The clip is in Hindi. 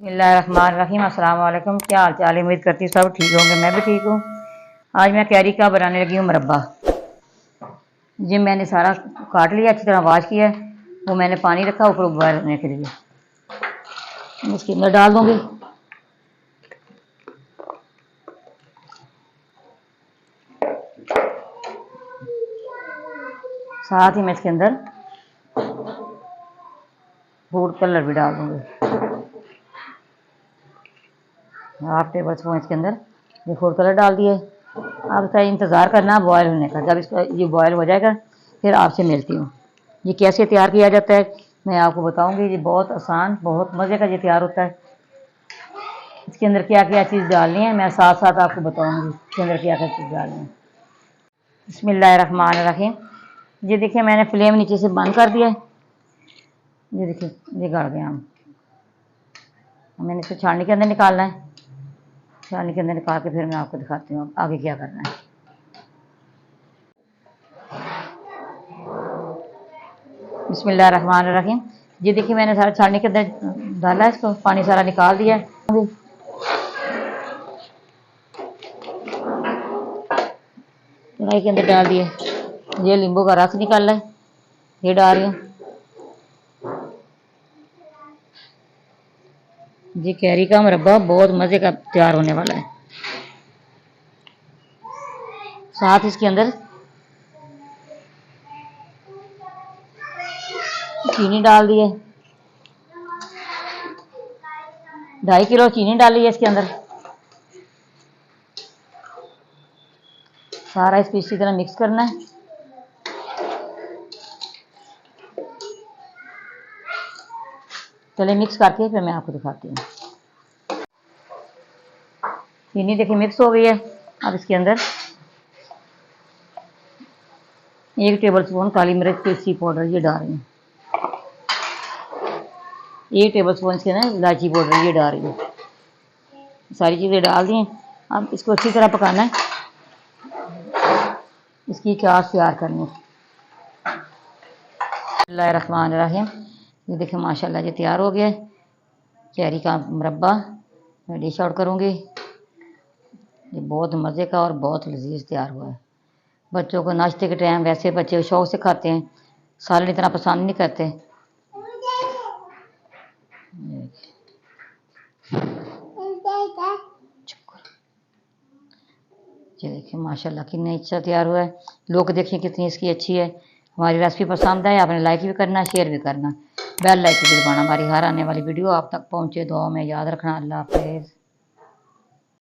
बिस्मिल्लाहिर्रहमानिर्रहीम। अस्सलाम वालेकुम। क्या हाल चाल है? उम्मीद करती हूँ सब ठीक होंगे। मैं भी ठीक हूँ। आज मैं कैरी का बनाने लगी हूँ मुरब्बा। जी मैंने सारा काट लिया, अच्छी तरह वॉश किया है। वो मैंने पानी रखा ऊपर बॉयल होने के लिए। इसके अंदर डाल दूँगी। साथ ही मैं इसके अंदर फूड कलर भी डाल दूँगी। हाफ टेबल स्पून इसके अंदर ये फूड कलर डाल दिए। अब इसका इंतज़ार करना बॉयल होने का। जब इसका ये बॉयल हो जाएगा फिर आपसे मिलती हूँ। ये कैसे तैयार किया जाता है मैं आपको बताऊँगी। ये बहुत आसान, बहुत मज़े का ये तैयार होता है। इसके अंदर क्या क्या चीज़ डालनी है मैं साथ साथ आपको बताऊँगी। इसके अंदर क्या क्या चीज़ डालनी है। बिस्मिल्लाहिर्रहमानिर्रहीम। ये देखिए मैंने फ्लेम नीचे से बंद कर दिया है। ये देखिए ये गड़ गया। मैंने इसको छाननी के अंदर निकालना है। छाननी के अंदर निकाल के फिर मैं आपको दिखाती हूँ आगे क्या करना है। बिस्मिल्लाहिर्रहमानिर्रहीम। ये देखिए मैंने सारा छाननी के अंदर डाला है, इसको पानी सारा निकाल दिया है। कढ़ाई के अंदर डाल दिए। ये नींबू का रस निकाला है, ये डाल रही हूँ। ये कैरी का मुरब्बा बहुत मज़े का तैयार होने वाला है। साथ इसके अंदर चीनी डाल दी है। 2.5 किलो चीनी डाली है इसके अंदर। सारा इसको इसी तरह मिक्स करना है। चलिए मिक्स करके फिर मैं आपको दिखाती हूँ। चीनी देखिए मिक्स हो गई है। अब इसके अंदर 1 टेबल स्पून काली मिर्च तुलसी पाउडर ये डाल रही हूँ। 1 टेबल स्पून इसके अंदर इलायची पाउडर ये डाल रही हूँ। सारी चीज़ें डाल दी हैं। अब इसको अच्छी तरह पकाना है। इसकी चाश तैयार करनी है। बिस्मिल्लाहिर्रहमानिर्रहीम। ये देखिए माशाल्लाह ये तैयार हो गया है कैरी का मुरब्बा। मैं डिश आउट करूँगी। ये बहुत मज़े का और बहुत लजीज तैयार हुआ है। बच्चों को नाश्ते के टाइम वैसे बच्चे शौक से खाते हैं, सालन इतना पसंद नहीं करते। ये देखिए माशाल्लाह कितनी अच्छा तैयार हुआ है। लोग देखिए कितनी इसकी अच्छी है। हमारी रेसिपी पसंद आए आपने लाइक भी करना, शेयर भी करना, बेल लाइक भी दबाना। हमारी हर आने वाली वीडियो आप तक पहुँचे। दुआ में याद रखना। अल्लाह हाफ़िज़।